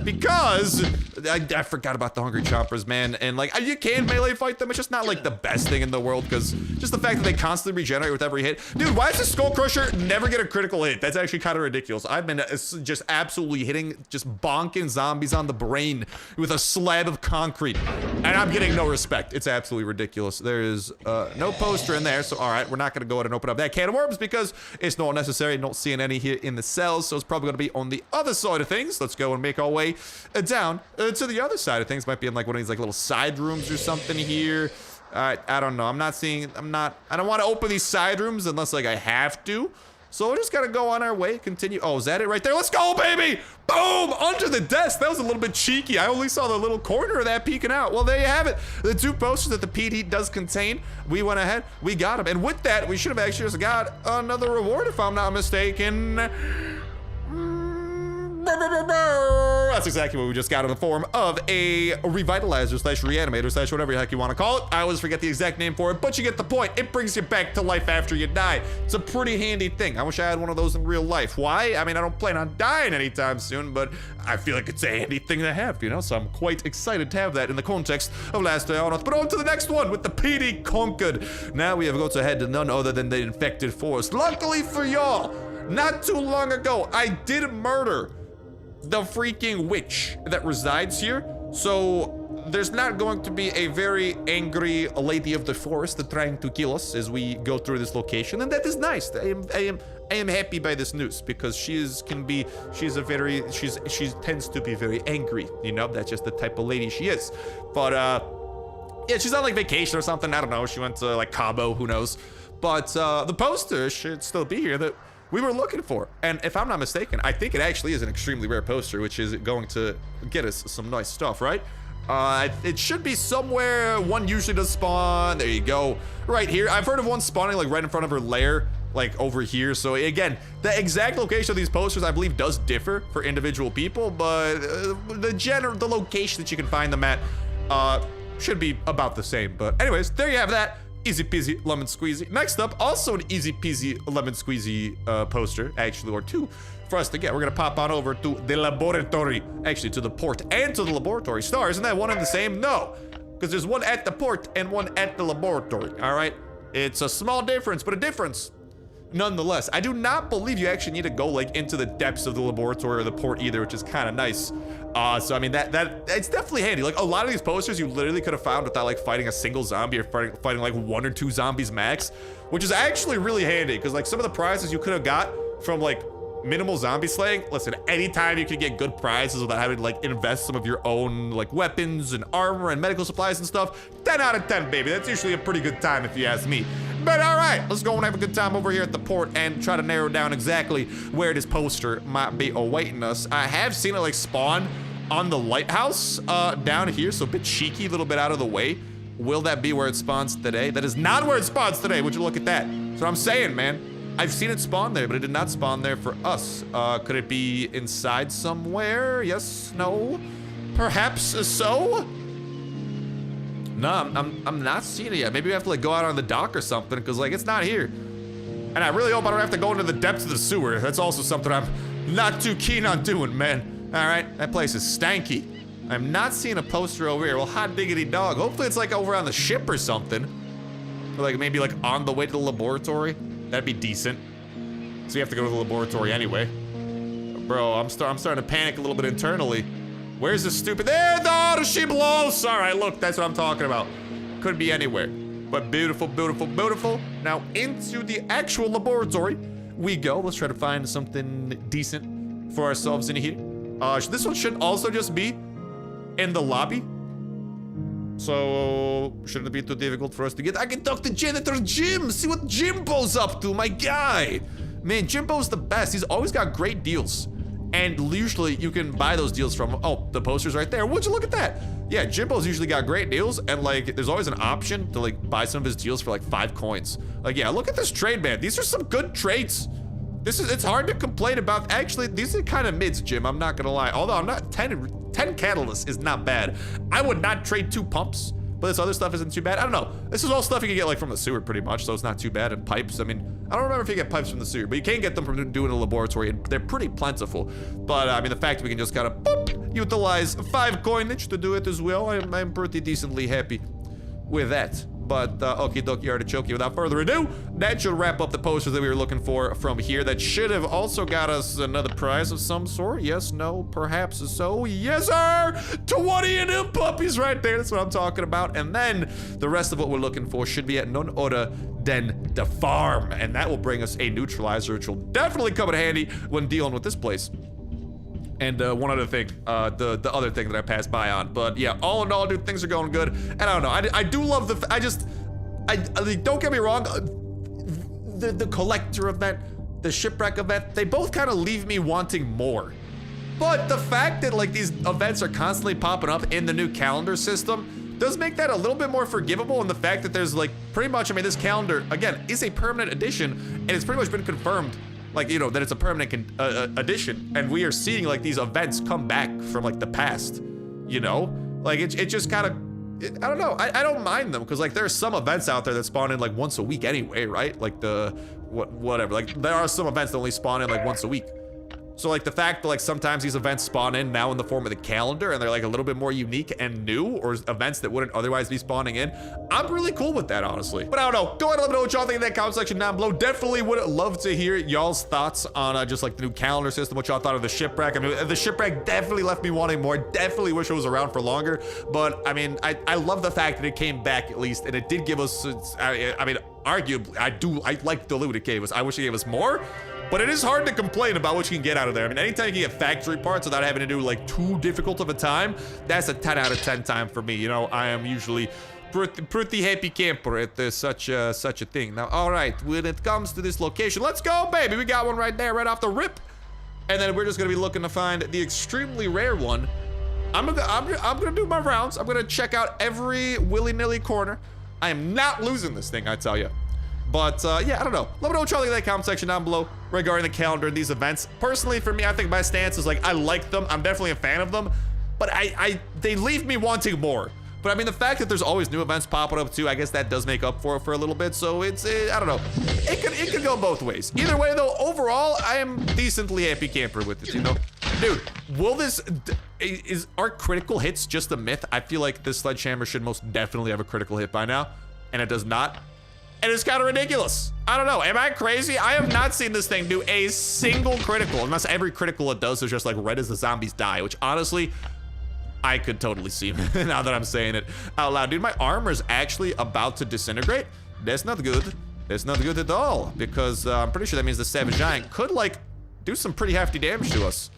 Because I forgot about the hungry chompers, man, and like you can melee fight them. It's just not like the best thing in the world because just the fact that they constantly regenerate with every hit. Dude, why does the skull crusher never get a critical hit? That's actually kind of ridiculous. I've been just absolutely hitting, just bonking zombies on the brain with a slab of concrete, and I'm getting no respect. It's absolutely ridiculous. There is no poster in there, so all right, we're not gonna go ahead and open up that can of worms because it's not necessary. Not seeing any here in the cells, so it's probably gonna be on the other side of things. Let's go and make our way down to the other side of things. Might be in like one of these like little side rooms or something here. I don't know. I don't want to open these side rooms unless like I have to. So we're just gonna go on our way, continue. Oh, is that it right there? Let's go, baby! Boom! Under the desk. That was a little bit cheeky. I only saw the little corner of that peeking out. Well, there you have it. The 2 posters that the PD does contain. We went ahead, we got them. And with that, we should have actually just got another reward if I'm not mistaken. That's exactly what we just got in the form of a revitalizer slash reanimator slash whatever the heck you want to call it. I always forget the exact name for it, but you get the point. It brings you back to life after you die. It's a pretty handy thing. I wish I had one of those in real life. Why? I mean, I don't plan on dying anytime soon, but I feel like it's a handy thing to have, you know? So I'm quite excited to have that in the context of Last Day on Earth. But on to the next one with the PD conquered. Now we have got to head to none other than the infected forest. Luckily for y'all, not too long ago, I did murder the freaking witch that resides here. So there's not going to be a very angry lady of the forest trying to kill us as we go through this location, and that is nice. I am happy by this news because she tends to be very angry. You know, that's just the type of lady she is. But yeah, she's on like vacation or something. I don't know. She went to like Cabo, who knows? But the poster should still be here that we were looking for. And if I'm not mistaken, I think it actually is an extremely rare poster, which is going to get us some nice stuff, right? It should be somewhere. One usually does spawn. There you go. Right here. I've heard of one spawning like right in front of her lair, like over here. So again, the exact location of these posters, I believe, does differ for individual people, but the location that you can find them at should be about the same. But anyways, there you have that. Easy peasy lemon squeezy. Next up, also an easy peasy lemon squeezy poster, actually, or two for us to get. We're gonna pop on over to the laboratory, actually to the port and to the laboratory. Star, isn't that one and the same? No, because there's one at the port and one at the laboratory. All right, it's a small difference, but a difference nonetheless. I do not believe you actually need to go like into the depths of the laboratory or the port either, which is kind of nice. So I mean that it's definitely handy. Like a lot of these posters you literally could have found without like fighting a single zombie or fighting like 1 or 2 zombies max, which is actually really handy because like some of the prizes you could have got from like minimal zombie slaying. Listen, anytime you can get good prizes without having to like invest some of your own like weapons and armor and medical supplies and stuff, 10 out of 10, baby. That's usually a pretty good time if you ask me. But all right, let's go and have a good time over here at the port and try to narrow down exactly where this poster might be awaiting us. I have seen it like spawn on the lighthouse down here, so a bit cheeky, a little bit out of the way. Will that be where it spawns today? That is not where it spawns today. Would you look at that? That's what I'm saying, man. I've seen it spawn there, but it did not spawn there for us. Could it be inside somewhere? Yes, no, perhaps so? No, I'm not seeing it yet. Maybe we have to like go out on the dock or something, because like it's not here. And I really hope I don't have to go into the depths of the sewer. That's also something I'm not too keen on doing, man. All right, that place is stanky. I'm not seeing a poster over here. Well, hot diggity dog. Hopefully it's like over on the ship or something. Or like maybe like on the way to the laboratory. That'd be decent. So we have to go to the laboratory anyway. Bro, I'm starting to panic a little bit internally. Where's this stupid? There, the ship blows. All right, look, that's what I'm talking about. Could be anywhere. But beautiful, beautiful, beautiful. Now into the actual laboratory we go. Let's try to find something decent for ourselves in here. This one should also just be in the lobby. So shouldn't it be too difficult for us to get? I can talk to janitor Jim, see what Jimbo's up to, my guy. Man, Jimbo's the best. He's always got great deals. And usually you can buy those deals from, oh, the poster's right there. Would you look at that? Yeah, Jimbo's usually got great deals, and like there's always an option to like buy some of his deals for like 5 coins. Like, yeah, look at this trade, man. These are some good trades. It's hard to complain about. Actually, these are kind of mids, Jim, I'm not gonna lie. Although I'm not 10 catalysts is not bad. I would not trade 2 pumps, but this other stuff isn't too bad. I don't know. This is all stuff you can get like from the sewer pretty much, so it's not too bad. And pipes, I mean, I don't remember if you get pipes from the sewer, but you can get them from doing a laboratory, and they're pretty plentiful. But I mean, the fact that we can just kind of boop, utilize 5 coinage to do it as well, I'm pretty decently happy with that. But okie dokie artichoke, without further ado, that should wrap up the posters that we were looking for from here. That should have also got us another prize of some sort. Yes, no, perhaps so. Yes, sir! 20 of them puppies right there. That's what I'm talking about. And then the rest of what we're looking for should be at none other than the farm. And that will bring us a neutralizer, which will definitely come in handy when dealing with this place. And one other thing, the other thing that I passed by on. But yeah, all in all, dude, things are going good. And I don't know, I do love the, I don't get me wrong, the collector event, the shipwreck event, they both kind of leave me wanting more. But the fact that like these events are constantly popping up in the new calendar system does make that a little bit more forgivable, and the fact that there's like pretty much, I mean, this calendar, again, is a permanent addition, and it's pretty much been confirmed, like, you know, that it's a permanent addition, and we are seeing like these events come back from like the past, you know? Like it just kind of, I don't know, I don't mind them, because like there's some events out there that spawn in like once a week anyway, right? Like the, whatever, like there are some events that only spawn in like once a week. So like the fact that like sometimes these events spawn in now in the form of the calendar and they're like a little bit more unique and new, or events that wouldn't otherwise be spawning in, I'm really cool with that, honestly. But I don't know. Go ahead and let me know what y'all think in that comment section down below. Definitely would love to hear y'all's thoughts on just like the new calendar system, what y'all thought of the Shipwreck. I mean, the Shipwreck definitely left me wanting more. Definitely wish it was around for longer. But I mean, I love the fact that it came back at least, and it did give us, I mean, arguably, I like the loot it gave us. I wish it gave us more. But it is hard to complain about what you can get out of there. I mean, anytime you can get factory parts without having to do like too difficult of a time, that's a 10 out of 10 time for me. You know, I am usually pretty happy camper at such a thing. Now, all right, when it comes to this location, let's go, baby. We got one right there, right off the rip. And then we're just gonna be looking to find the extremely rare one. I'm gonna do my rounds. I'm gonna check out every willy-nilly corner. I am not losing this thing, I tell you. But yeah, I don't know. Let me know what y'all think in that comment section down below regarding the calendar and these events. Personally, for me, I think my stance is like, I like them. I'm definitely a fan of them, but they leave me wanting more. But I mean, the fact that there's always new events popping up too, I guess that does make up for it for a little bit. So it's, I don't know. It could go both ways. Either way though, overall, I am decently happy camper with it, you know? Dude, are critical hits just a myth? I feel like this sledgehammer should most definitely have a critical hit by now, and it does not. And it's kind of ridiculous. I don't know, am I crazy? I have not seen this thing do a single critical, unless every critical it does is just like right as the zombies die, which honestly, I could totally see now that I'm saying it out loud. Dude, my armor's actually about to disintegrate. That's not good. That's not good at all, because I'm pretty sure that means the Savage Giant could like do some pretty hefty damage to us.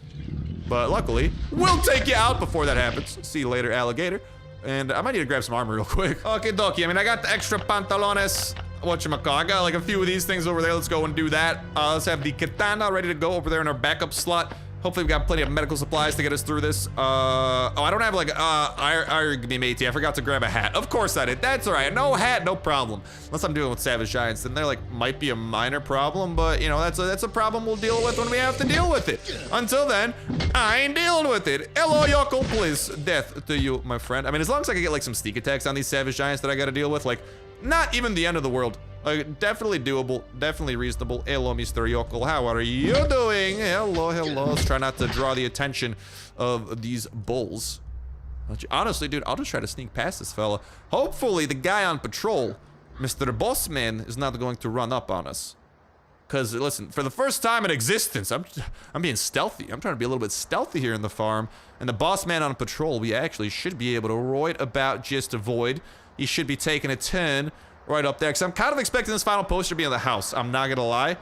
But luckily, we'll take you out before that happens. See you later, alligator. And I might need to grab some armor real quick. Okay, dokie. I mean, I got the extra pantalones. Whatchamacallit, I got like a few of these things over there. Let's go and do that. Let's have the katana ready to go over there in our backup slot. Hopefully we've got plenty of medical supplies to get us through this. Oh, I don't have like, matey. I forgot to grab a hat. Of course I did. That's all right. No hat, no problem. Unless I'm dealing with Savage Giants, then they're like, might be a minor problem, but you know, that's a problem we'll deal with when we have to deal with it. Until then, I ain't dealing with it. Hello, Yoko, please. Death to you, my friend. I mean, as long as I can get like some sneak attacks on these Savage Giants that I gotta deal with, like, not even the end of the world. Definitely doable, definitely reasonable. Hello, Mr. Yokel, how are you doing? Hello, hello. Let's try not to draw the attention of these bulls. Honestly, dude, I'll just try to sneak past this fella. Hopefully, the guy on patrol, Mr. Bossman, is not going to run up on us. Because, listen, for the first time in existence, I'm being stealthy. I'm trying to be a little bit stealthy here in the farm. And the boss man on patrol, we actually should be able to right about just avoid. He should be taking a turn right up there, because I'm kind of expecting this final poster to be in the house. I'm not gonna lie.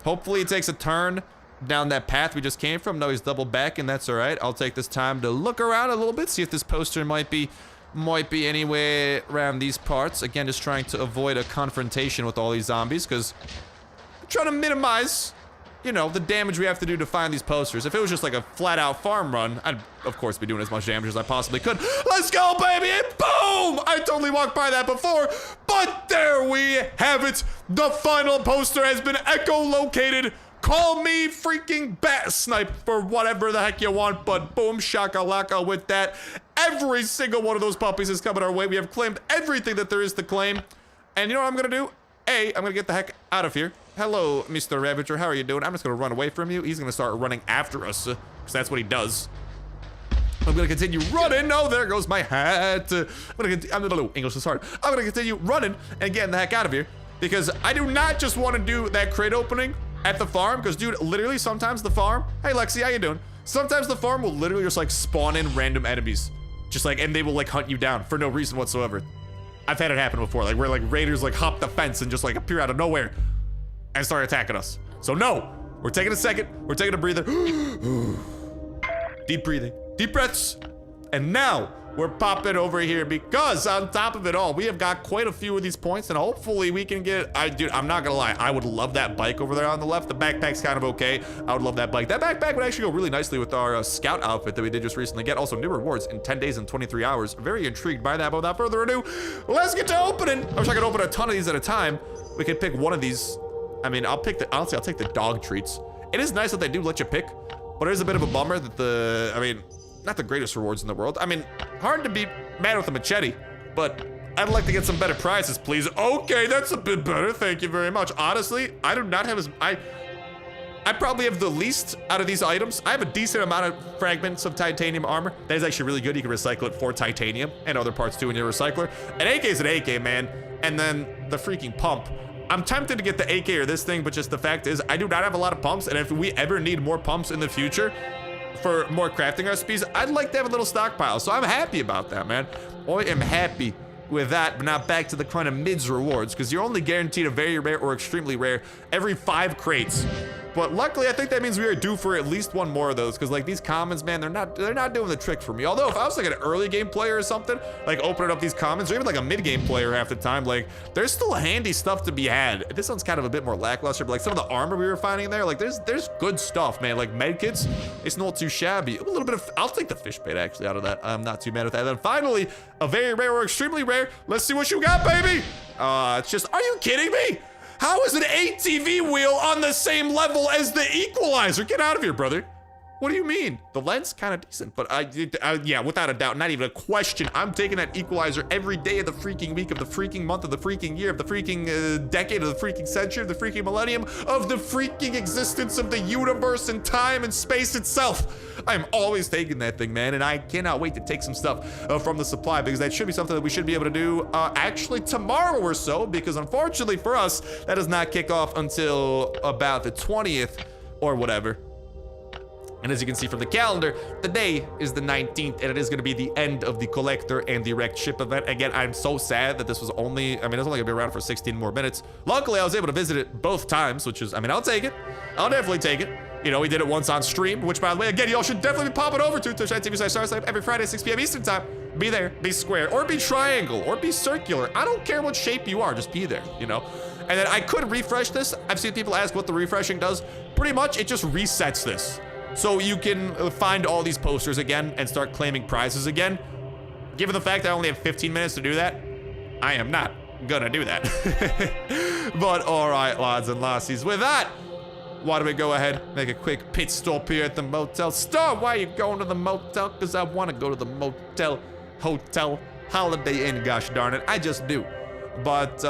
Hopefully he takes a turn down that path we just came from. No, he's double back, and that's all right. I'll take this time to look around a little bit, see if this poster might be anywhere around these parts. Again, just trying to avoid a confrontation with all these zombies, because I'm trying to minimize, you know, the damage we have to do to find these posters. If it was just like a flat-out farm run, I'd, of course, be doing as much damage as I possibly could. Let's go, baby! And boom! I totally walked by that before, but there we have it. The final poster has been echolocated. Call me freaking bat snipe for whatever the heck you want, but boom shakalaka with that. Every single one of those puppies is coming our way. We have claimed everything that there is to claim. And you know what I'm gonna do? I'm gonna get the heck out of here. Hello, Mr. Ravager, how are you doing? I'm just gonna run away from you. He's gonna start running after us, because that's what he does. I'm gonna continue running. Oh, there goes my hat. English is hard. I'm gonna continue running and getting the heck out of here, because I do not just want to do that crate opening at the farm, because dude, literally sometimes the farm, hey Lexi, how you doing? Sometimes the farm will literally just like spawn in random enemies, just like, and they will like hunt you down for no reason whatsoever. I've had it happen before, like where like raiders like hop the fence and just like appear out of nowhere and start attacking us. So no, we're taking a second, we're taking a breather. Deep breathing, deep breaths. And now we're popping over here, because on top of it all, we have got quite a few of these points, and hopefully we can get, dude, I'm not gonna lie, I would love that bike over there on the left. The backpack's kind of okay. I would love that bike. That backpack would actually go really nicely with our scout outfit that we did just recently get. Also, new rewards in 10 days and 23 hours. Very intrigued by that, but without further ado, let's get to opening. I wish I could open a ton of these at a time. We could pick one of these. I mean, honestly, I'll take the dog treats. It is nice that they do let you pick, but it is a bit of a bummer that I mean, not the greatest rewards in the world. I mean, hard to beat man with a machete, but I'd like to get some better prizes, please. Okay, that's a bit better. Thank you very much. Honestly, I do not have I probably have the least out of these items. I have a decent amount of fragments of titanium armor. That is actually really good. You can recycle it for titanium and other parts too in your recycler. An AK is an AK, man. And then the freaking pump. I'm tempted to get the AK or this thing, but just the fact is I do not have a lot of pumps. And if we ever need more pumps in the future for more crafting recipes, I'd like to have a little stockpile. So I'm happy about that, man. I am happy with that, but now back to the kind of mids rewards, because you're only guaranteed a very rare or extremely rare every 5 crates. But luckily, I think that means we are due for at least one more of those, because like these commons, man, they're not doing the trick for me. Although if I was like an early game player or something, like opening up these commons, or even like a mid game player half the time, like there's still handy stuff to be had. This one's kind of a bit more lackluster, but like some of the armor we were finding there, like there's good stuff, man. Like medkits, it's not too shabby. A little bit of, I'll take the fish bait actually out of that. I'm not too mad with that. And then finally, a very rare or extremely rare. Let's see what you got, baby. It's just, are you kidding me? How is an ATV wheel on the same level as the equalizer? Get out of here, brother. What do you mean? The lens kind of decent, but yeah, without a doubt, not even a question. I'm taking that equalizer every day of the freaking week, of the freaking month, of the freaking year, of the freaking decade, of the freaking century, of the freaking millennium, of the freaking existence of the universe and time and space itself. I'm always taking that thing, man, and I cannot wait to take some stuff from the supply, because that should be something that we should be able to do actually tomorrow or so, because unfortunately for us, that does not kick off until about the 20th or whatever. And as you can see from the calendar, the day is the 19th, and it is going to be the end of the collector and the wrecked ship event. Again, I'm so sad that this was only, I mean, it's only going to be around for 16 more minutes. Luckily, I was able to visit it both times, which is, I mean, I'll take it. I'll definitely take it. You know, we did it once on stream, which, by the way, again, y'all should definitely be popping over to twitch.tv/Starsnipe every Friday, 6 p.m. Eastern time. Be there, be square, or be triangle, or be circular. I don't care what shape you are, just be there, you know? And then I could refresh this. I've seen people ask what the refreshing does. Pretty much, it just resets this. So you can find all these posters again and start claiming prizes again. Given the fact that I only have 15 minutes to do that, I am not gonna do that. But all right, lads and lassies, with that, why don't we go ahead, make a quick pit stop here at the motel. Star, why are you going to the motel? Because I want to go to the motel, hotel, Holiday Inn, gosh darn it. I just do. But,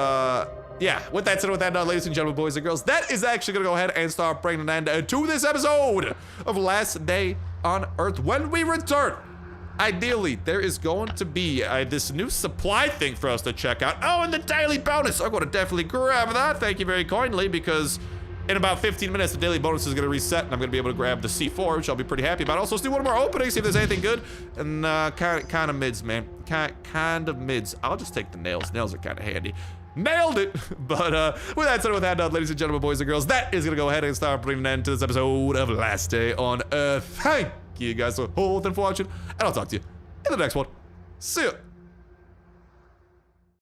yeah, with that said, with that done, ladies and gentlemen, boys and girls, that is actually going to go ahead and start bringing an end to this episode of Last Day on Earth. When we return, ideally, there is going to be this new supply thing for us to check out. Oh, and the daily bonus. I'm going to definitely grab that. Thank you very kindly, because in about 15 minutes, the daily bonus is going to reset, and I'm going to be able to grab the C4, which I'll be pretty happy about. Also, let's do one more opening, see if there's anything good. And kind of mids, man. Kind of mids. I'll just take the nails. Nails are kind of handy. Nailed it. But with that said, with that done, ladies and gentlemen, boys and girls, that is going to go ahead and start putting an end to this episode of Last Day on Earth. Thank you guys for holding for watching, and I'll talk to you in the next one. See ya.